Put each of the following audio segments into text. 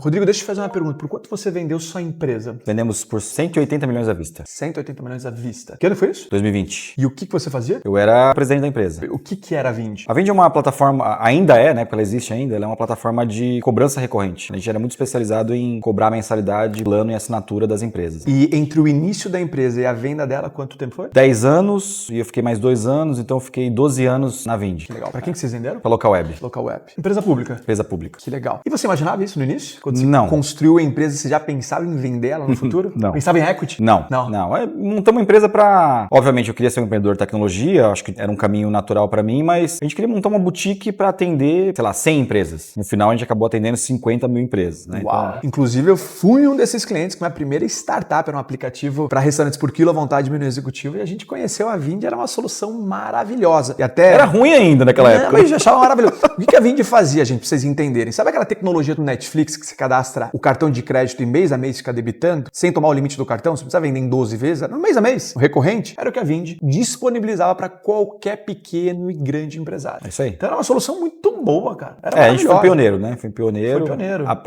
Rodrigo, deixa eu te fazer uma pergunta. Por quanto você vendeu sua empresa? Vendemos por 180 milhões à vista. 180 milhões à vista. Que ano foi isso? 2020. E o que você fazia? Eu era presidente da empresa. O que era a Vind? A Vind é uma plataforma, ainda é, né, porque ela existe ainda, ela é uma plataforma de cobrança recorrente. A gente era muito especializado em cobrar mensalidade, plano e assinatura das empresas. E entre o início da empresa e a venda dela, quanto tempo foi? 10 anos, e eu fiquei mais 2 anos, então eu fiquei 12 anos na Vind. Que legal. Pra quem que vocês venderam? Pra Local Web. Local Web. Empresa pública. Empresa pública. Que legal. E você imaginava isso no início? Quando você Não. construiu a empresa, você já pensava em vender ela no futuro? Não. Pensava em equity? Não. Não. Montamos uma empresa pra... Obviamente, eu queria ser um empreendedor de tecnologia, acho que era um caminho natural pra mim, mas a gente queria montar uma boutique pra atender, sei lá, 100 empresas. No final, a gente acabou atendendo 50 mil empresas, né? Uau. Então... Inclusive, eu fui um desses clientes com a minha primeira startup, era um aplicativo para restaurantes por quilo à vontade menu executivo, e a gente conheceu a Vind, era uma solução maravilhosa. E até... Era ruim ainda naquela época. Mas a gente achava maravilhoso. O que a Vind fazia, gente, pra vocês entenderem? Sabe aquela tecnologia do Netflix que você cadastra o cartão de crédito e mês a mês fica debitando, sem tomar o limite do cartão? Você precisa vender em 12 vezes? No mês a mês, o recorrente, era o que a Vind disponibilizava para qualquer pequeno e grande empresário. É isso aí. Então era uma solução muito boa, cara. Era a gente foi pioneiro, né? Foi pioneiro.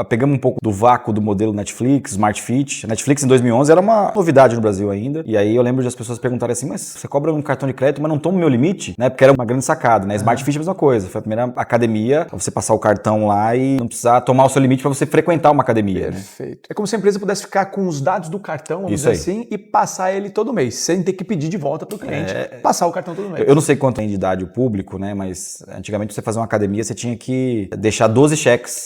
Pegamos um pouco do vácuo do modelo Netflix, Smart Fit. A Netflix em 2011 era uma novidade no Brasil ainda. E aí eu lembro de as pessoas perguntarem assim, mas você cobra um cartão de crédito, mas não toma o meu limite? Né? Porque era uma grande sacada, né? Smart Fit é a mesma coisa. Foi a primeira academia pra você passar o cartão lá e não precisar tomar o seu limite pra você frequentar uma academia. Perfeito. Né? É como se a empresa pudesse ficar com os dados do cartão, vamos dizer assim, e passar ele todo mês, sem ter que pedir de volta pro cliente. Passar o cartão todo mês. Eu não sei quanto tem de idade o público, né? Mas antigamente pra você fazer uma academia, você tinha que deixar 12 cheques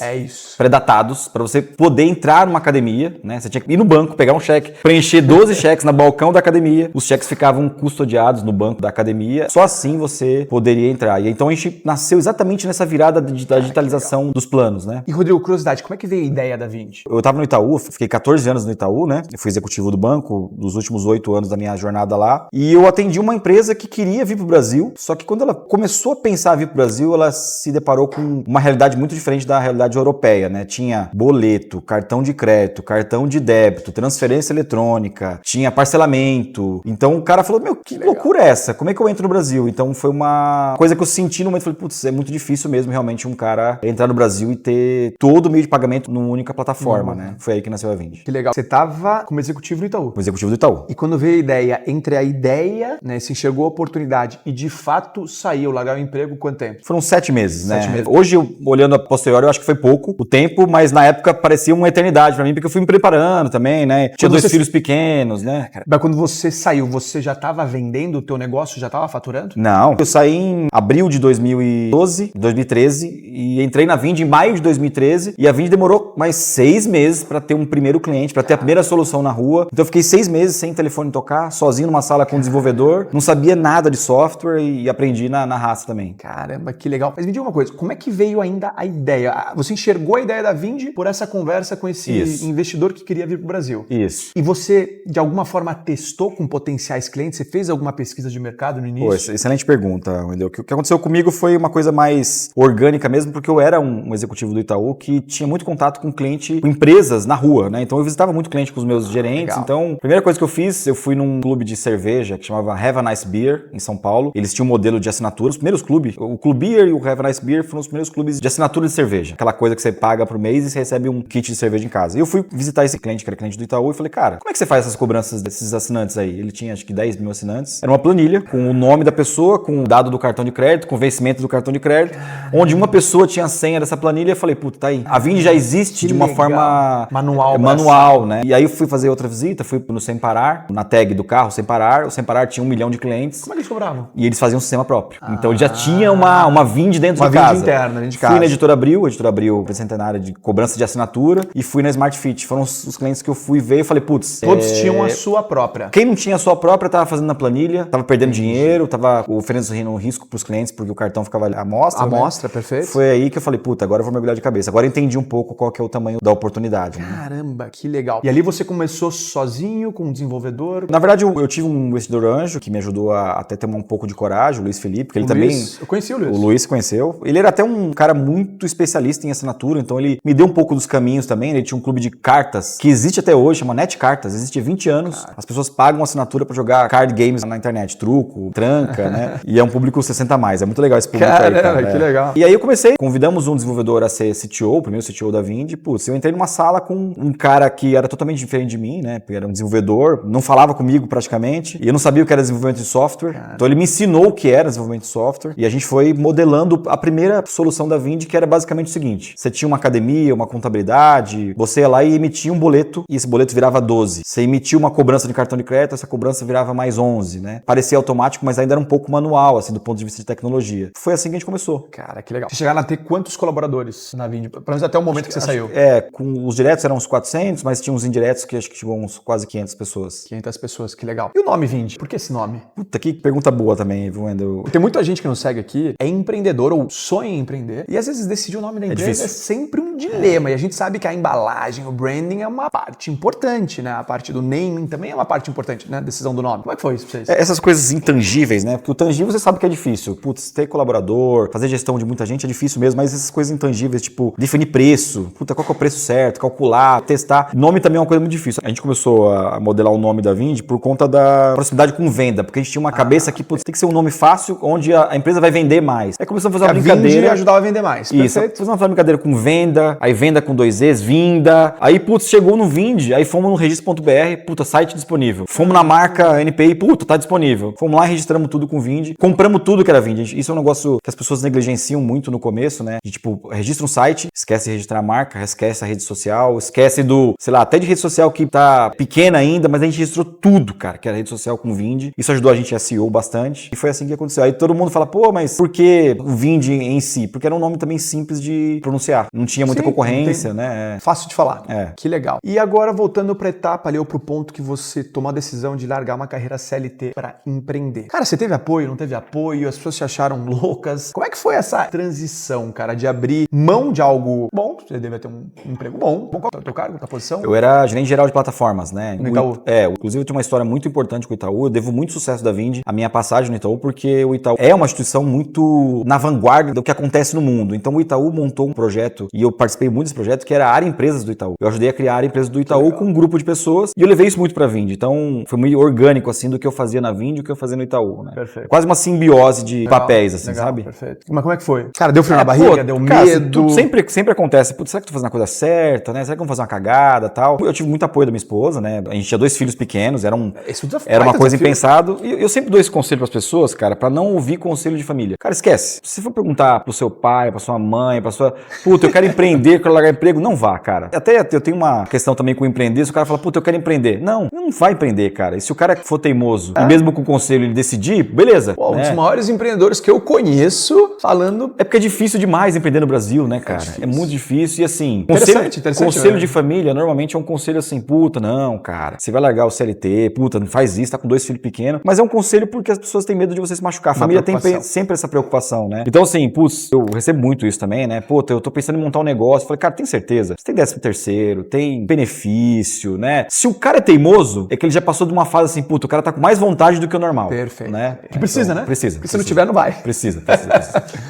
pré-datados pra você poder entrar numa academia, né? Você tinha que ir no banco, pegar um cheque, preencher 12 cheques no balcão da academia. Os cheques ficavam custodiados no banco da academia. Só assim você poderia entrar. E então a gente nasceu exatamente nessa virada da digitalização dos planos, né? E Rodrigo, curiosidade, como é que veio a ideia da Vind? Eu tava no Itaú, fiquei 14 anos no Itaú, né? Eu fui executivo do banco dos últimos 8 anos da minha jornada lá. E eu atendi uma empresa que queria vir pro Brasil, só que quando ela começou a pensar em vir pro Brasil, ela se deparou com uma realidade muito diferente da realidade europeia, né? Tinha boleto, cartão de crédito, cartão de débito, transferência eletrônica, tinha parcelamento. Então o cara falou, meu, que loucura é essa? Como é que eu entro no Brasil? Então foi uma coisa que eu senti no momento, falei, putz, é muito difícil mesmo realmente um cara entrar no Brasil e ter todo o meio de pagamento numa única plataforma, né? Foi aí que nasceu a Vind. Que legal. Você tava como executivo no Itaú. Como executivo do Itaú. E quando veio a ideia, entre a ideia, né, se enxergou a oportunidade e de fato saiu, largar o emprego, quanto tempo? Foram 7 meses, né? 7 meses. Hoje, olhando a posteriori, eu acho que foi pouco o tempo, mas na época parecia uma eternidade pra mim, porque eu fui me preparando também, né? Tinha 2 filhos pequenos, né? Mas quando você saiu, você já tava vendendo o teu negócio, já tava faturando? Não. Eu saí em abril de 2013 e entrei na Vind em maio de 2013 e a Vind demorou mais 6 meses pra ter um primeiro cliente, pra ter a primeira solução na rua. Então eu fiquei 6 meses sem telefone tocar, sozinho numa sala com um desenvolvedor, não sabia nada de software e aprendi na raça também. Caramba, que legal. Mas me diga uma coisa, como é que veio ainda a ideia? Você enxergou a ideia da Vind por essa conversa com esse investidor que queria vir pro Brasil? Isso. E você, de alguma forma, testou com potenciais clientes? Você fez alguma pesquisa de mercado no início? Pô, excelente pergunta, Wendel. O que aconteceu comigo foi uma coisa mais orgânica mesmo, porque eu era um executivo do Itaú que tinha muito contato com cliente, com empresas na rua, né? Então eu visitava muito cliente com os meus gerentes. Legal. Então, a primeira coisa que eu fiz, eu fui num clube de cerveja que chamava Have a Nice Beer, em São Paulo. Eles tinham um modelo de assinatura, os primeiros clubes. O Club Beer e o Have a Nice Beer foram os primeiros clubes de assinatura de cerveja. Aquela coisa que você paga por mês e você recebe um kit de cerveja em casa. E eu fui visitar esse cliente, que era cliente do Itaú, e falei, cara, como é que você faz essas cobranças desses assinantes aí? Ele tinha, acho que 10 mil assinantes. Era uma planilha com o nome da pessoa, com o dado do cartão de crédito, com o vencimento do cartão de crédito, onde uma pessoa tinha a senha dessa planilha. Eu falei, puta, tá aí. A Vind já existe de uma forma manual, né? E aí eu fui fazer outra visita, fui no Sem Parar, na tag do carro Sem Parar. O Sem Parar tinha 1 milhão de clientes. Como é que eles cobravam? E eles faziam um sistema próprio. Então ele já tinha uma Vind dentro de casa. Uma Vind interna, dentro de casa. Fui na Editora Abril, a Editora Abril centenária de cobrança de assinatura, e fui na Smart Fit. Foram os clientes que eu fui ver e falei, putz... Todos tinham a sua própria. Quem não tinha a sua própria tava fazendo na planilha, tava perdendo dinheiro, tava oferecendo um risco pros clientes porque o cartão ficava à mostra. À mostra, perfeito. Foi aí que eu falei, puta, agora eu vou mergulhar de cabeça. Agora eu entendi um pouco qual que é o tamanho da oportunidade. Caramba, que legal. E ali você começou sozinho, com um desenvolvedor? Na verdade, eu tive um investidor anjo que me ajudou a até ter um pouco de coragem, o Luiz Felipe, porque ele também... Eu conheci o Luiz. O Luiz conheceu. Ele era até um cara muito especialista em assinatura, então ele me deu um pouco dos caminhos também. Ele tinha um clube de cartas, que existe até hoje, chama Net Cartas, existe há 20 anos. As pessoas pagam assinatura pra jogar card games na internet, truco, tranca, né? E é um público 60 a mais. É muito legal esse público aí, cara. Que legal. E aí eu comecei, convidamos um desenvolvedor a ser CTO, o primeiro CTO da Vind, Vind, putz, eu entrei numa sala com um cara que era totalmente diferente de mim, né? Porque era um desenvolvedor, não falava comigo praticamente, e eu não sabia o que era desenvolvimento de software. Cara. Então ele me ensinou o que era desenvolvimento de software, e a gente foi modelando a primeira solução da Vind, que era basicamente o seguinte: você tinha uma academia, uma contabilidade, você ia lá e emitia um boleto, e esse boleto virava 12. Você emitia uma cobrança de cartão de crédito, essa cobrança virava mais 11, né? Parecia automático, mas ainda era um pouco manual, assim, do ponto de vista de tecnologia. Foi assim que a gente começou. Cara, que legal. Vocês chegaram a ter quantos colaboradores na Vind? Pelo menos até o momento que você saiu. Com os diretos eram uns 400, mas tinha uns indiretos que acho que chegou uns quase 500 pessoas. 500 pessoas, que legal. E o nome Vind? Por que esse nome? Puta, que pergunta boa também, viu, Wendel? Tem muita gente que nos segue aqui, é empreendedor ou sonha em empreender, e às vezes decidir o nome da empresa é sempre um dilema. E a gente sabe que a embalagem, o branding é uma parte importante, né? A parte do naming também é uma parte importante, né? A decisão do nome. Como é que foi isso pra vocês? Essas coisas intangíveis, né? Porque o tangível você sabe que é difícil. Putz, ter colaborador, fazer gestão de muita gente é difícil mesmo, mas essas coisas intangíveis, tipo, definir preço, puta, qual que é o preço certo, calcular, testar. Nome também é uma coisa muito difícil. A gente começou a modelar o nome da Vind por conta da proximidade com venda, porque a gente tinha uma cabeça que, putz, tem que ser um nome fácil, onde a empresa vai vender mais. Aí começamos a fazer uma brincadeira. Vind ajudava a vender mais. Isso, fazendo uma brincadeira com venda, aí venda com 2 Es, vinda. Aí, putz, chegou no Vind, aí fomos no registro.br, puta, site disponível. Fomos na marca NPI, puta, tá disponível. Fomos lá e registramos tudo com Vind, compramos tudo que era Vind. Isso é um negócio que as pessoas negligenciam muito no começo, né? De, tipo, registra um site, esquece de registrar a marca, esquece a rede social, esquece do, sei lá, até de rede social que tá pequena ainda, mas a gente registrou tudo, cara, que era rede social com Vind. Isso ajudou a gente a SEO bastante. E foi assim que aconteceu. Aí todo mundo fala, pô, mas por que o Vind em si? Porque era um nome também simples de pronunciar. Não tinha muita concorrência, né? Fácil de falar. Que legal. E agora, voltando pra etapa ali, ou pro ponto que você tomou a decisão de largar uma carreira CLT pra empreender. Cara, você teve apoio, não teve apoio? As pessoas te acharam loucas? Como é que foi essa transição, cara, de abrir mão de algo bom? Você deve ter um emprego bom. Qual é o teu cargo, a posição? Eu era gerente geral de plataformas, né? No Itaú? Inclusive eu tenho uma história muito importante com o Itaú. Eu devo muito sucesso da Vind, a minha passagem no Itaú, porque o Itaú é uma instituição muito na vanguarda do que acontece no mundo. Então o Itaú montou um projeto, e eu participei muito desse projeto, que era a área empresas do Itaú. Eu ajudei a criar a área empresas do Itaú com um grupo de pessoas, e eu levei isso muito pra Vind. Então foi muito orgânico, assim, do que eu fazia na Vind e o que eu fazia no Itaú, né? Perfeito. Quase uma simbiose de papéis, assim, sabe? Perfeito. Mas como é que foi? Cara, deu frio na barriga? Deu medo? Sempre acontece. Putz, será que eu tô fazendo a coisa certa, né? Será que eu vou fazer uma cagada e tal? Eu tive muito apoio da minha esposa, né? A gente tinha 2 filhos pequenos, era uma coisa impensado. E eu sempre dou esse conselho pras pessoas, cara, pra não ouvir conselho de família. Cara, esquece. Se você for perguntar pro seu pai, pra sua mãe, pra sua... Puta, eu quero empreender, eu quero largar emprego. Não vá, cara. Até eu tenho uma questão também com empreender. Se o cara fala, puta, eu quero empreender. Não vai empreender, cara. E se o cara for teimoso, e mesmo com o conselho ele decidir, beleza. Pô, um dos maiores empreendedores que eu conheço falando... É porque é difícil demais empreender no Brasil, né, cara? É muito difícil. E assim, interessante, conselho de família normalmente é um conselho assim, puta, não, cara, você vai largar o CLT, puta, não faz isso, tá com 2 filhos pequenos. Mas é um conselho porque as pessoas têm medo de você se machucar. A família tem sempre essa preocupação, né? Então assim, putz, eu recebo muito isso também, né? Puta, eu tô pensando em montar um negócio. Eu falei, cara, tem certeza? Você tem 13º, tem benefício, né? Se o cara é teimoso, é que ele já passou de uma fase assim, puta, o cara tá com mais vontade do que o normal. Perfeito. Né? Que precisa, então, né? Precisa. Porque se não tiver, não vai. Precisa.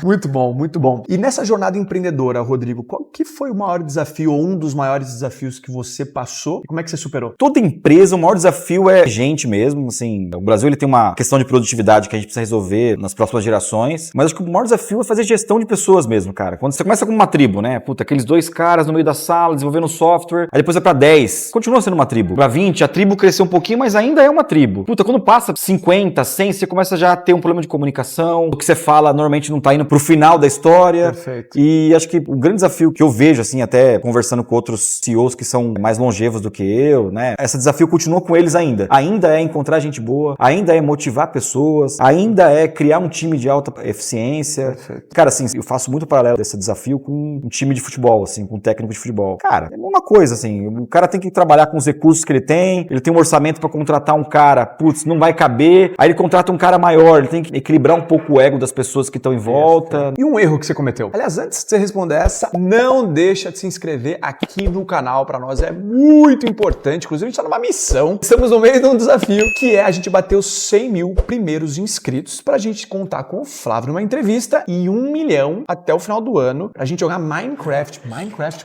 Muito bom, muito bom. E nessa jornada empreendedora, Rodrigo, qual que foi o maior desafio ou um dos maiores desafios que você passou e como é que você superou? Toda empresa, o maior desafio é gente mesmo, assim, o Brasil ele tem uma questão de produtividade que a gente precisa resolver nas próximas gerações, mas acho que o maior desafio é fazer gestão de pessoas mesmo, cara. Quando você começa com uma tribo, né, puta, aqueles 2 caras no meio da sala desenvolvendo software, aí depois vai pra 10, continua sendo uma tribo. Pra 20, a tribo cresceu um pouquinho, mas ainda é uma tribo. Puta, quando passa 50, 100, você começa já a ter um problema de comunicação, o que você fala normalmente não tá indo pro final da história. Perfeito. E acho que o grande desafio que eu vejo, assim, até conversando com outros CEOs que são mais longevos do que eu, né? Esse desafio continua com eles ainda. Ainda é encontrar gente boa, ainda é motivar pessoas, ainda é criar um time de alta eficiência. Perfeito. Cara, assim, eu faço muito paralelo desse desafio com um time de futebol, assim, com um técnico de futebol. Cara, é uma coisa, assim, o cara tem que trabalhar com os recursos que ele tem um orçamento pra contratar um cara, putz, não vai caber, aí ele contrata um cara maior, ele tem que equilibrar um pouco o ego das pessoas que estão em volta. E um erro que você cometeu? Aliás, antes de você responder essa, não deixa de se inscrever aqui no canal, pra nós é muito importante, inclusive a gente tá numa missão, estamos no meio de um desafio, que é a gente bater os 100 mil primeiros inscritos pra gente contar com o Flávio numa entrevista e 1 milhão até o final do ano pra gente jogar Minecraft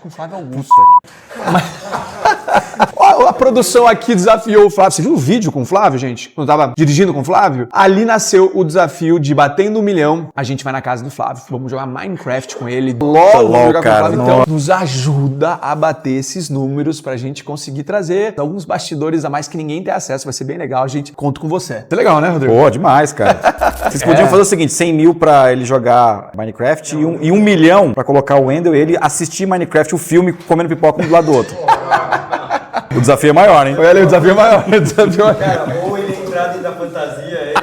com o Flávio Augusto. produção aqui desafiou o Flávio. Você viu o vídeo com o Flávio, gente? Quando eu tava dirigindo com o Flávio? Ali nasceu o desafio de batendo 1 milhão. A gente vai na casa do Flávio, vamos jogar Minecraft com ele. Logo, vamos jogar com o Flávio. Então, nos ajuda a bater esses números pra gente conseguir trazer alguns bastidores a mais que ninguém tem acesso. Vai ser bem legal, a gente conta com você. É legal, né, Rodrigo? Pô, demais, cara. Vocês podiam fazer o seguinte, 100 mil pra ele jogar Minecraft e 1 milhão pra colocar o Wendel e ele assistir Minecraft, o filme, comendo pipoca um do lado do outro. O desafio é maior, hein? Olha, o desafio é maior. Cara, ou ele entrar dentro da fantasia,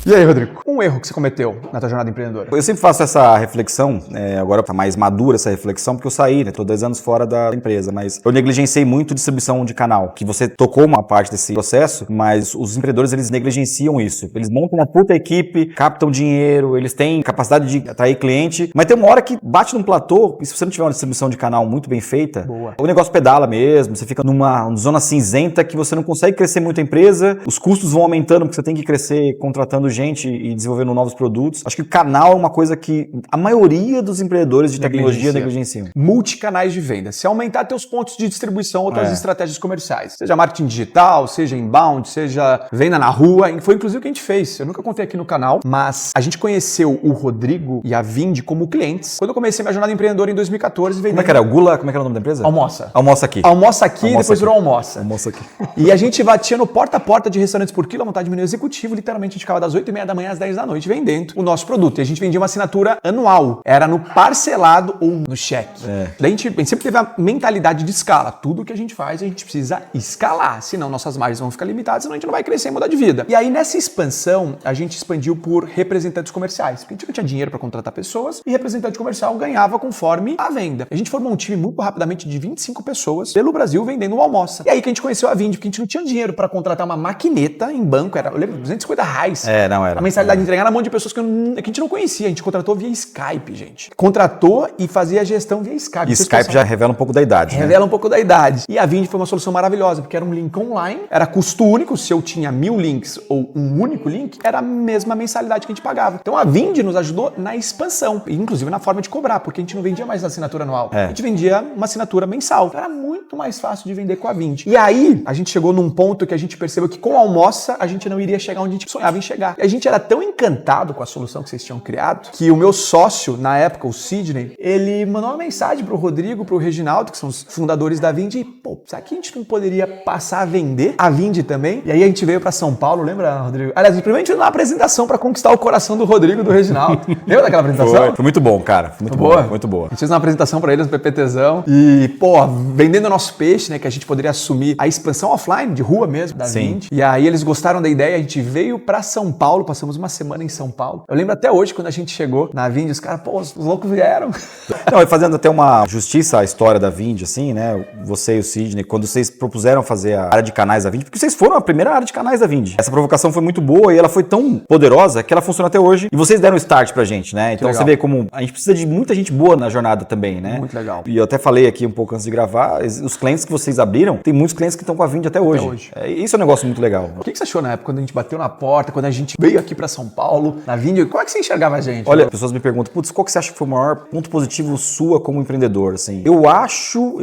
E aí, Rodrigo? Um erro que você cometeu na tua jornada empreendedora? Eu sempre faço essa reflexão, agora tá mais madura essa reflexão, porque eu saí, né? Tô 2 anos fora da empresa, mas eu negligenciei muito distribuição de canal, que você tocou uma parte desse processo, mas os empreendedores, eles negligenciam isso. Eles montam uma puta equipe, captam dinheiro, eles têm capacidade de atrair cliente, mas tem uma hora que bate num platô, e se você não tiver uma distribuição de canal muito bem feita, o negócio pedala mesmo, você fica numa zona cinzenta que você não consegue crescer muito a empresa, os custos vão aumentando porque você tem que crescer contratando gente e desenvolvendo novos produtos. Acho que o canal é uma coisa que a maioria dos empreendedores de tecnologia negligenciam. Multicanais de venda. Se aumentar teus pontos de distribuição ou tuas estratégias comerciais. Seja marketing digital, seja inbound, seja venda na rua. Foi inclusive o que a gente fez. Eu nunca contei aqui no canal, mas a gente conheceu o Rodrigo e a Vindi como clientes quando eu comecei minha jornada empreendedora em 2014. Vendendo... Como é que era? O Gula, como é que era o nome da empresa? Almoça. Almoça aqui. Almoça aqui, depois virou Almoça. Almoça aqui. E a gente batia no porta a porta de restaurantes por quilo, a vontade de menu executivo. Literalmente a gente ficava das 8h30 da manhã às 10 da noite vendendo o nosso produto. E a gente vendia uma assinatura anual. Era no parcelado ou no cheque. Daí a gente sempre teve a mentalidade de escala. Tudo que a gente faz, a gente precisa escalar. Senão nossas margens vão ficar limitadas, senão a gente não vai crescer e mudar de vida. E aí nessa expansão, a gente expandiu por representantes comerciais. Porque a gente não tinha dinheiro para contratar pessoas e representante comercial ganhava conforme a venda. A gente formou um time muito rapidamente de 25 pessoas pelo Brasil vendendo o Almoça. E aí que a gente conheceu a Vindi, porque a gente não tinha dinheiro para contratar uma maquineta em banco. Eu lembro, 250 reais. Não era. A mensalidade de entregar na mão de pessoas que a gente não conhecia. A gente contratou via Skype, gente. Contratou e fazia a gestão via Skype. E Skype já revela um pouco da idade, Revela um pouco da idade. E a Vindi foi uma solução maravilhosa, porque era um link online, era custo único. Se eu tinha 1000 links ou um único link, era a mesma mensalidade que a gente pagava. Então a Vindi nos ajudou na expansão, inclusive na forma de cobrar, porque a gente não vendia mais assinatura anual. A gente vendia uma assinatura mensal. Então era muito mais fácil de vender com a Vindi. E aí, a gente chegou num ponto que a gente percebeu que com a Almoça, a gente não iria chegar onde a gente sonhava em chegar. E a gente era tão encantado com a solução que vocês tinham criado, que o meu sócio, na época, o Sidney, ele mandou uma mensagem pro Rodrigo, pro Reginaldo, que são os fundadores da Vindi, e, pô, será que a gente não poderia passar a vender a Vindi também? E aí a gente veio pra São Paulo, lembra, Rodrigo? Aliás, primeiro a gente fez uma apresentação pra conquistar o coração do Rodrigo e do Reginaldo. Lembra daquela apresentação? Foi muito bom, cara. Foi muito boa. Muito boa. A gente fez uma apresentação pra eles no PPTzão e, pô, vendendo o nosso peixe, né, que a gente poderia assumir a expansão offline, de rua mesmo, da Vindi. E aí eles gostaram da ideia, a gente veio pra São Paulo, passamos uma semana em São Paulo. Eu lembro até hoje, quando a gente chegou na Vindi, os caras, pô, os loucos vieram. Não, e fazendo até uma justiça à história da Vindi, assim, né? Você e o Sidney, quando vocês propuseram fazer a área de canais da Vindi, porque vocês foram a primeira área de canais da Vindi. Essa provocação foi muito boa e ela foi tão poderosa que ela funciona até hoje. E vocês deram o start pra gente, né? Então você vê como a gente precisa de muita gente boa na jornada também, né? Muito legal. E eu até falei aqui um pouco antes de gravar, os clientes que vocês abriram, tem muitos clientes que estão com a Vindi até hoje. Isso é um negócio muito legal. O que você achou na época, quando a gente bateu na porta, quando a gente veio aqui pra São Paulo, na Vindi? Como é que você enxergava a gente? Olha, as pessoas me perguntam, putz, qual que você acha que foi o maior ponto positivo sua como empreendedor, assim? Eu acho,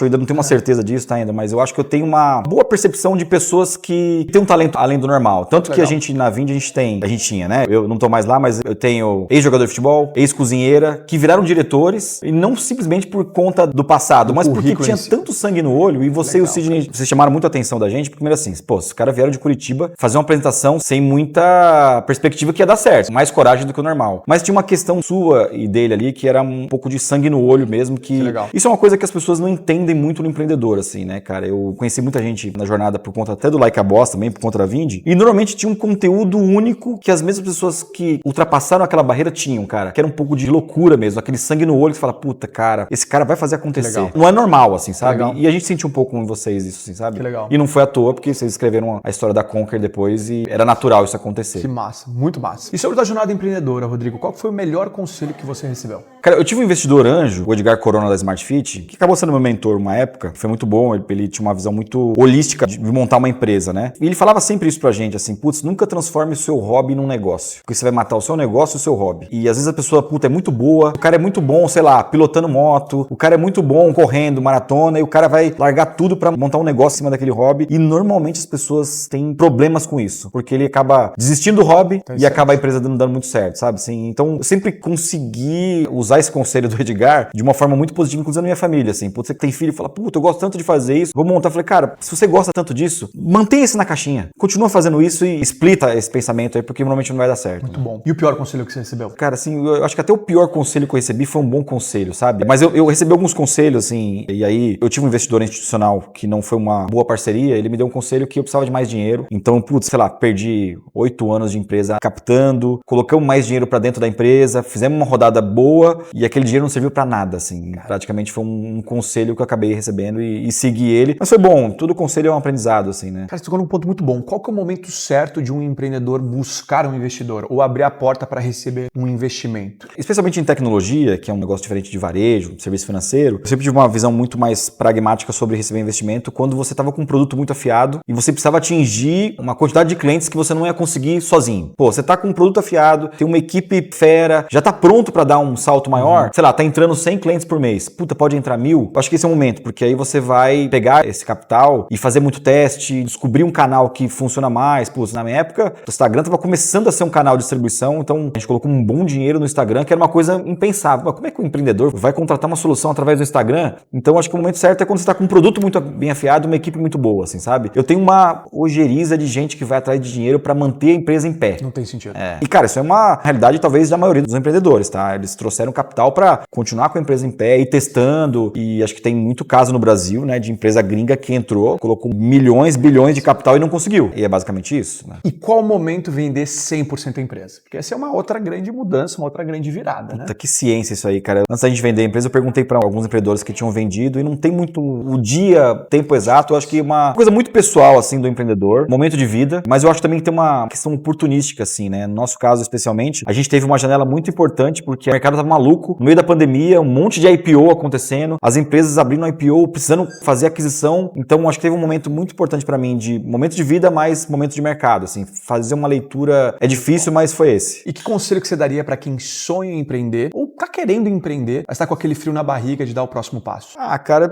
ainda não tenho uma certeza disso, tá, ainda, mas eu acho que eu tenho uma boa percepção de pessoas que têm um talento além do normal. Tanto que a gente, na Vindi, a gente tinha, né? Eu não tô mais lá, mas eu tenho ex-jogador de futebol, ex-cozinheira, que viraram diretores, e não simplesmente por conta do passado, mas porque tinha tanto sangue no olho, e você e o Sidney, vocês chamaram muito a atenção da gente, porque primeiro assim, pô, os caras vieram de Curitiba fazer uma apresentação sem muita perspectiva que ia dar certo, mais coragem do que o normal. Mas tinha uma questão sua e dele ali, que era um pouco de sangue no olho mesmo, que isso é uma coisa que as pessoas não entendem muito no empreendedor, assim, né, cara? Eu conheci muita gente na jornada por conta até do Like a Boss também, por conta da Vindi, e normalmente tinha um conteúdo único que as mesmas pessoas que ultrapassaram aquela barreira tinham, cara, que era um pouco de loucura mesmo, aquele sangue no olho que você fala, puta, cara, esse cara vai fazer acontecer. Não é normal, assim, sabe? E a gente sentiu um pouco com vocês isso, assim, sabe? Que legal. E não foi à toa, porque vocês escreveram a história da Conquer depois e era natural isso acontecer. Que massa. Muito massa. E sobre a tua jornada empreendedora, Rodrigo, qual foi o melhor conselho que você recebeu? Cara, eu tive um investidor anjo, o Edgar Corona da Smart Fit, que acabou sendo meu mentor uma época. Foi muito bom, ele tinha uma visão muito holística de montar uma empresa, né? E ele falava sempre isso pra gente, assim, putz, nunca transforme o seu hobby num negócio. Porque você vai matar o seu negócio e o seu hobby. E às vezes a pessoa, puta, é muito boa, o cara é muito bom, sei lá, pilotando moto, o cara é muito bom correndo, maratona, e o cara vai largar tudo pra montar um negócio em cima daquele hobby. E normalmente as pessoas têm problemas com isso, porque ele acaba desistindo do hobby e acaba a empresa dando muito certo, sabe? Assim, então eu sempre consegui usar esse conselho do Edgar de uma forma muito positiva, inclusive na minha família, assim. Putz, você que tem filho e fala, puta, eu gosto tanto de fazer isso, vou montar. Eu falei, cara, se você gosta tanto disso, mantenha isso na caixinha. Continua fazendo isso e explita esse pensamento aí, porque normalmente não vai dar certo. Muito bom. E o pior conselho que você recebeu? Cara, assim, eu acho que até o pior conselho que eu recebi foi um bom conselho, sabe? Mas eu recebi alguns conselhos, assim, e aí eu tive um investidor institucional que não foi uma boa parceria, ele me deu um conselho que eu precisava de mais dinheiro. Então, putz, sei lá, perdi 8 anos de empresa captando, colocamos mais dinheiro pra dentro da empresa, fizemos uma rodada boa e aquele dinheiro não serviu pra nada, assim. Praticamente foi um conselho que eu acabei recebendo e segui ele. Mas foi bom, todo conselho é um aprendizado, assim, né? Cara, você tocou num ponto muito bom. Qual que é o momento certo de um empreendedor buscar um investidor ou abrir a porta para receber um investimento? Especialmente em tecnologia, que é um negócio diferente de varejo, serviço financeiro, eu sempre tive uma visão muito mais pragmática sobre receber investimento quando você estava com um produto muito afiado e você precisava atingir uma quantidade de clientes que você não ia conseguir sozinho. Pô, você tá com um produto afiado, tem uma equipe fera, já tá pronto para dar um salto maior, sei lá, tá entrando 100 clientes por mês. Puta, pode entrar 1000? Acho que esse é o momento, porque aí você vai pegar esse capital e fazer muito teste, descobrir um canal que funciona mais. Pô, na minha época, o Instagram tava começando a ser um canal de distribuição, então a gente colocou um bom dinheiro no Instagram, que era uma coisa impensável. Mas como é que o empreendedor vai contratar uma solução através do Instagram? Então acho que o momento certo é quando você tá com um produto muito bem afiado, uma equipe muito boa, assim, sabe? Eu tenho uma ojeriza de gente que vai atrás de dinheiro para manter a empresa em pé. Não tem sentido. E cara, isso é uma realidade talvez da maioria dos empreendedores, tá? Eles trouxeram capital para continuar com a empresa em pé e testando, e acho que tem muito caso no Brasil, né, de empresa gringa que entrou, colocou milhões, bilhões de capital e não conseguiu. E é basicamente isso, né? E qual momento vender 100% a empresa? Porque essa é uma outra grande mudança, uma outra grande virada, né? Puta, que ciência isso aí, cara. Antes da gente vender a empresa, eu perguntei para alguns empreendedores que tinham vendido e não tem muito o dia, tempo exato. Eu acho que é uma coisa muito pessoal, assim, do empreendedor, momento de vida, mas eu acho também que tem uma questão oportunística, assim, né? No nosso caso, especialmente, a gente teve uma janela muito importante porque o mercado tava maluco, no meio da pandemia, um monte de IPO acontecendo, as empresas abrindo IPO, precisando fazer aquisição. Então, acho que teve um momento muito importante para mim de momento de vida, mais momento de mercado, assim, fazer uma leitura é difícil, mas foi esse. E que conselho que você daria para quem sonha em empreender ou tá querendo empreender, mas tá com aquele frio na barriga de dar o próximo passo? Ah, cara,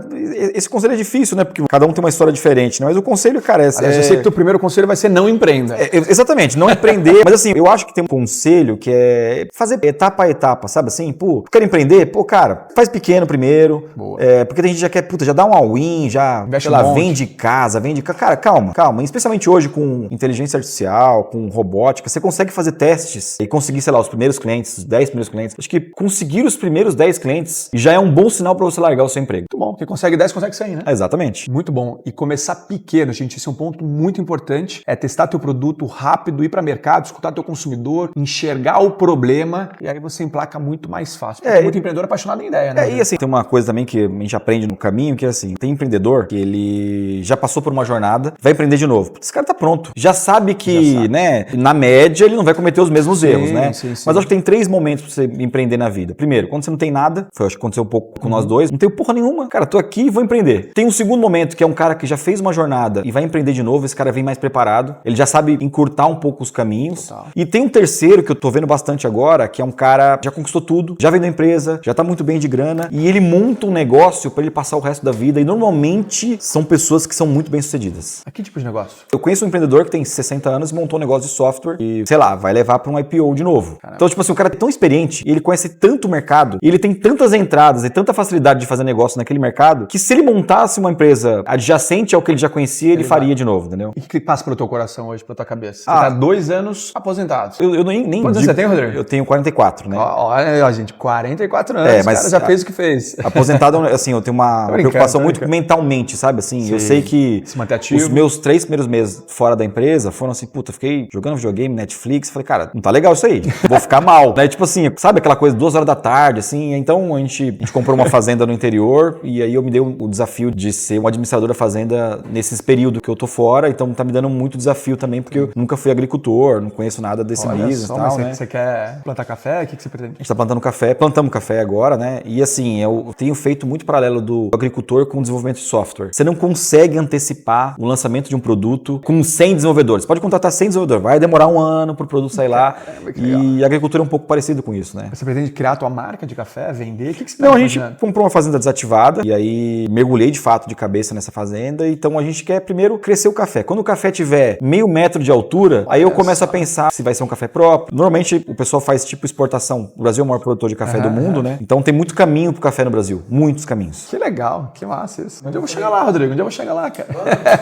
esse conselho é difícil, né? Porque cada um tem uma história diferente, né? Mas o conselho, cara, Aliás, eu sei que o teu primeiro conselho vai ser não empreenda. Exatamente, não empreender. Mas assim, eu acho que tem um conselho que é fazer etapa a etapa, sabe assim? Pô, quero empreender? Pô, cara, faz pequeno primeiro. Boa. Porque a gente já quer, puta, já dá um all-in, já, investe sei lá, um monte. vende casa, vende... Cara, calma. Especialmente hoje com inteligência artificial, com robótica, você consegue fazer testes e conseguir, sei lá, os primeiros clientes, os 10 primeiros clientes. Acho que conseguir os primeiros 10 clientes já é um bom sinal para você largar o seu emprego. Muito bom. Quem consegue 10, consegue 100, né? Exatamente. Muito bom. E começar pequeno, gente. Esse é um ponto muito importante. É testar teu produto rápido, ir para mercado, escutar teu consumidor, enxergar o problema e aí você emplaca muito mais fácil. Porque tem muito empreendedor apaixonado em ideia, né? E assim, tem uma coisa também que a gente aprende no caminho, que é assim, tem empreendedor que ele já passou por uma jornada, vai empreender de novo. Esse cara tá pronto. Já sabe que, né, na média ele não vai cometer os mesmos erros, né? Sim. Mas acho que tem 3 momentos pra você empreender na vida. Primeiro, quando você não tem nada, foi acho que aconteceu um pouco com nós dois, não tenho porra nenhuma. Cara, tô aqui e vou empreender. Tem um segundo momento, que é um cara que já fez uma jornada e vai empreender de novo, esse cara vem mais preparado, ele já sabe encurtar um pouco os caminhos. Total. E tem um terceiro que eu tô vendo bastante agora, que é um cara que já conquistou tudo, já vendeu empresa, já tá muito bem de grana e ele monta um negócio pra ele passar o resto da vida e normalmente são pessoas que são muito bem sucedidas. A que tipo de negócio? Eu conheço um empreendedor que tem 60 anos e montou um negócio de software e, sei lá, vai levar pra um IPO de novo. Caramba. Então, tipo assim, o cara é tão experiente e ele conhece tanto o mercado e ele tem tantas entradas e tanta facilidade de fazer negócio naquele mercado que se ele montasse uma empresa adjacente ao que ele já conhecia, ele faria de novo, entendeu? E o que passa pelo teu coração hoje, pela tua cabeça? Você tá 2 anos aposentado. Eu nem Quantos anos você tem, Rodrigo? Eu tenho 44, né? Olha, ó, gente, 44 anos, mas o cara já fez o que fez. Aposentado, assim, eu tenho uma preocupação muito mentalmente, sabe? Assim, eu sei que se manter ativo. Os meus 3 primeiros meses fora da empresa foram assim, puta, fiquei jogando videogame, Netflix, falei, cara, não tá legal isso aí, vou ficar mal. Daí, tipo assim, sabe aquela coisa, 2 horas da tarde, assim, então a gente comprou uma fazenda no interior e aí eu me dei o desafio de ser um administrador da fazenda nesses períodos que eu tô fora, então tá me dando muito desafio também, porque eu nunca fui agricultor, não conheço nada desse Olha business e só, tal, mas né? você quer plantar café? O que você pretende? A gente tá plantando café, plantamos café agora, né? E assim, eu tenho feito muito paralelo do agricultor com o desenvolvimento de software. Você não consegue antecipar o lançamento de um produto com 100 desenvolvedores. Você pode contratar 100 desenvolvedores, vai demorar um ano pro produto sair lá. Caramba, que E a agricultura é um pouco parecido com isso, né? Você pretende criar a tua marca de café, vender? O que você tá Não, a gente imaginando? comprou uma fazenda desativada e aí mergulhei de fato de cabeça nessa fazenda. Então a gente quer primeiro crescer o café. Quando o café tiver meio metro de altura, aí eu começo a pensar se vai ser um café próprio. Normalmente o pessoal faz tipo exportação. O Brasil é o maior produtor de café do mundo, né? Então tem muito caminho pro café no Brasil. Muitos caminhos. Que legal, que massa isso. Onde eu vou chegar lá, Rodrigo? Onde eu vou chegar lá, cara?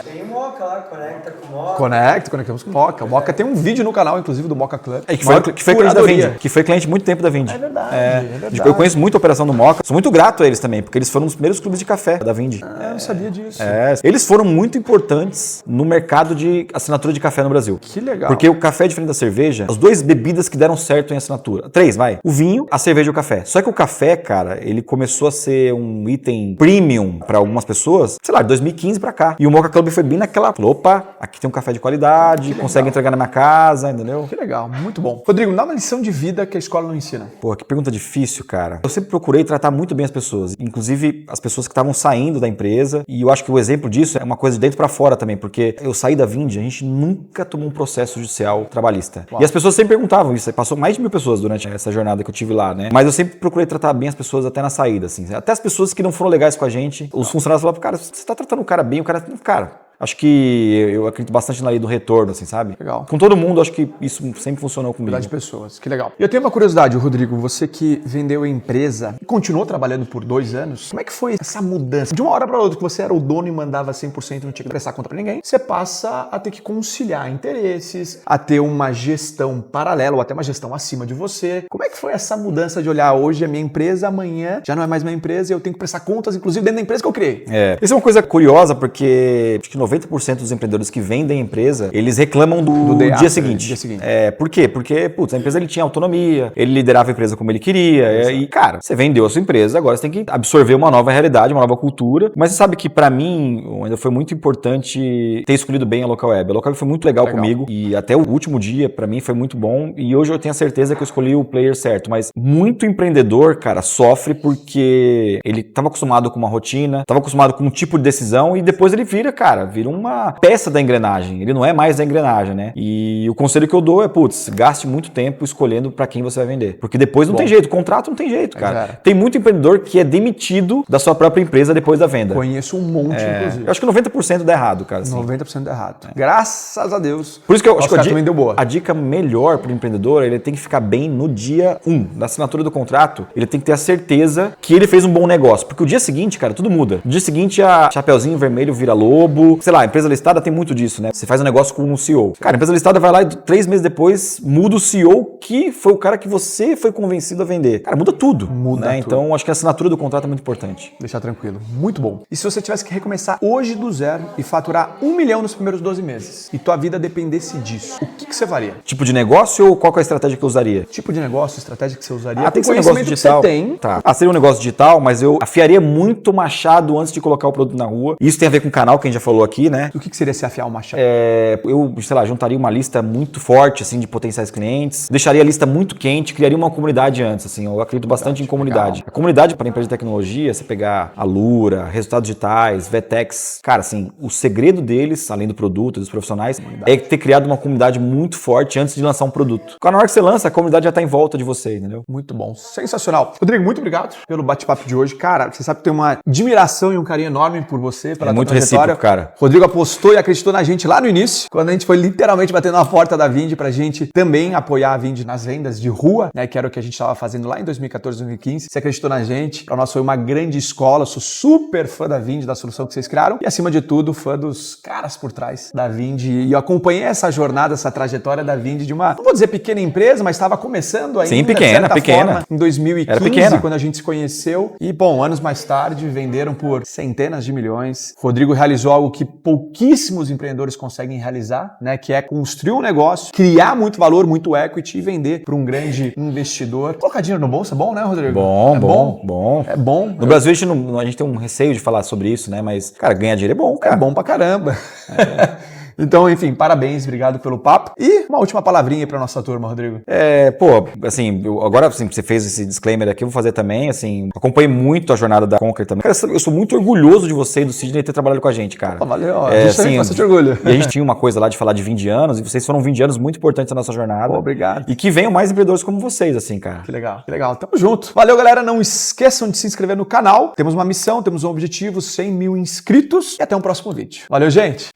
Tem Moca lá, conecta com Moca. Conectamos com o Moca. O Moca tem um vídeo no canal, inclusive, do Moca Club. Que foi cliente da Vindi. Que foi cliente muito tempo da Vindi. É verdade. Eu conheço muito a operação do Moca. Sou muito grato a eles também, porque eles foram os primeiros clubes de café da Vindi. Eu não sabia disso. Eles foram muito importantes no mercado de assinatura de café no Brasil. Que legal. Porque o café é diferente da cerveja, as duas bebidas que deram certo em assinatura. 3, vai. O vinho, a cerveja e o café. Só que o café, cara, ele começou a ser um item premium pra algumas pessoas, sei lá, de 2015 pra cá. E o Moca Club foi bem naquela, opa, aqui tem um café de qualidade, consegue entregar na minha casa, entendeu? Que legal, muito bom. Rodrigo, dá uma lição de vida que a escola não ensina. Pô, que pergunta difícil, cara. Eu sempre procurei tratar muito bem as pessoas, inclusive as pessoas que estavam saindo da empresa, e eu acho que o exemplo disso é uma coisa de dentro pra fora também, porque eu saí da Vindi, a gente nunca tomou um processo judicial trabalhista. Uau. E as pessoas sempre perguntavam isso, passou mais de 1000 pessoas durante essa jornada que eu tive lá, né? Mas eu sempre procurei tratar bem as pessoas até na saída, assim. Até as pessoas que não foram legais com a gente, os funcionários falavam, cara, você tá tratando o cara bem, o cara... Acho que eu acredito bastante na lei do retorno, assim, sabe? Legal. Com todo mundo, acho que isso sempre funcionou comigo. Cuidar de pessoas, que legal. E eu tenho uma curiosidade, Rodrigo, você que vendeu a empresa e continuou trabalhando por 2 anos, como é que foi essa mudança? De uma hora para outra, que você era o dono e mandava 100%, não tinha que prestar conta para ninguém, você passa a ter que conciliar interesses, a ter uma gestão paralela ou até uma gestão acima de você. Como é que foi essa mudança de olhar hoje a minha empresa, amanhã já não é mais minha empresa e eu tenho que prestar contas, inclusive dentro da empresa que eu criei? Isso é uma coisa curiosa, porque acho que 90% dos empreendedores que vendem a empresa, eles reclamam do dia seguinte. Por quê? Porque, putz, a empresa ele tinha autonomia, ele liderava a empresa como ele queria, e, cara, você vendeu a sua empresa, agora você tem que absorver uma nova realidade, uma nova cultura. Mas você sabe que, pra mim, ainda foi muito importante ter escolhido bem a Local Web. A Local Web foi muito legal comigo, e até o último dia, pra mim, foi muito bom, e hoje eu tenho a certeza que eu escolhi o player certo. Mas muito empreendedor, cara, sofre porque ele tava acostumado com uma rotina, tava acostumado com um tipo de decisão, e depois ele vira uma peça da engrenagem, ele não é mais da engrenagem, né? E o conselho que eu dou é, putz, gaste muito tempo escolhendo pra quem você vai vender, porque depois não tem jeito, contrato não tem jeito, cara. Tem muito empreendedor que é demitido da sua própria empresa depois da venda. Conheço um monte, inclusive. Eu acho que 90% dá errado, cara. Assim. 90% dá errado. Graças a Deus. Por isso que eu acho que a dica melhor pro empreendedor, ele tem que ficar bem no dia 1 da assinatura do contrato, ele tem que ter a certeza que ele fez um bom negócio, porque o dia seguinte, cara, tudo muda. No dia seguinte, a Chapeuzinho Vermelho vira lobo, sei lá, a empresa listada tem muito disso, né? Você faz um negócio com um CEO. Cara, a empresa listada vai lá e 3 meses depois muda o CEO que foi o cara que você foi convencido a vender. Cara, muda tudo. Muda né? tudo. Então, acho que a assinatura do contrato é muito importante. Deixar tranquilo. Muito bom. E se você tivesse que recomeçar hoje do zero e faturar 1 milhão nos primeiros 12 meses e tua vida dependesse disso, o que você faria? Tipo de negócio ou qual que é a estratégia que eu usaria? Tipo de negócio, estratégia que você usaria? Tem que ser um negócio digital. Que você tem. Tá. Seria um negócio digital, mas eu afiaria muito o machado antes de colocar o produto na rua. Isso tem a ver com o canal que a gente já falou aqui, né? O que seria se afiar o machado? Eu, sei lá, juntaria uma lista muito forte, assim, de potenciais clientes, deixaria a lista muito quente, criaria uma comunidade antes, assim, eu acredito bastante em comunidade. Legal. A comunidade para empresa de tecnologia, você pegar a Lura, Resultados Digitais, Vetex, cara, assim, o segredo deles, além do produto, dos profissionais, é ter criado uma comunidade muito forte antes de lançar um produto. Na hora que você lança, a comunidade já tá em volta de você, entendeu? Muito bom, sensacional. Rodrigo, muito obrigado pelo bate-papo de hoje. Cara, você sabe que tem uma admiração e um carinho enorme por você, pela muito tua trajetória. recíproco, cara. Rodrigo apostou e acreditou na gente lá no início, quando a gente foi literalmente batendo na porta da Vindi pra gente também apoiar a Vindi nas vendas de rua, né, que era o que a gente estava fazendo lá em 2014, 2015. Você acreditou na gente, pra nós foi uma grande escola, sou super fã da Vindi, da solução que vocês criaram e acima de tudo, fã dos caras por trás da Vindi, e eu acompanhei essa jornada, essa trajetória da Vindi de uma, não vou dizer pequena empresa, mas estava começando ainda. Sim, pequena. Forma, em 2015, era quando a gente se conheceu e, bom, anos mais tarde venderam por centenas de milhões. Rodrigo realizou algo que pouquíssimos empreendedores conseguem realizar, né, que é construir um negócio, criar muito valor, muito equity e vender para um grande investidor. Colocar dinheiro no bolso é bom, né, Rodrigo? Bom. É bom. No Brasil a gente tem um receio de falar sobre isso, né, mas, cara, ganhar dinheiro é bom, cara. É bom pra caramba. Então, enfim, parabéns, obrigado pelo papo. E uma última palavrinha aí pra nossa turma, Rodrigo. Assim, agora assim, você fez esse disclaimer aqui, eu vou fazer também, assim, acompanhei muito a jornada da Conquer também. Cara, eu sou muito orgulhoso de você e do Sidney ter trabalhado com a gente, cara. Valeu, a gente tem bastante orgulho. E a gente tinha uma coisa lá de falar de 20 anos, e vocês foram 20 anos muito importantes na nossa jornada. Obrigado. E que venham mais empreendedores como vocês, assim, cara. Que legal, que legal. Tamo junto. Valeu, galera. Não esqueçam de se inscrever no canal. Temos uma missão, temos um objetivo, 100 mil inscritos. E até um próximo vídeo. Valeu, gente.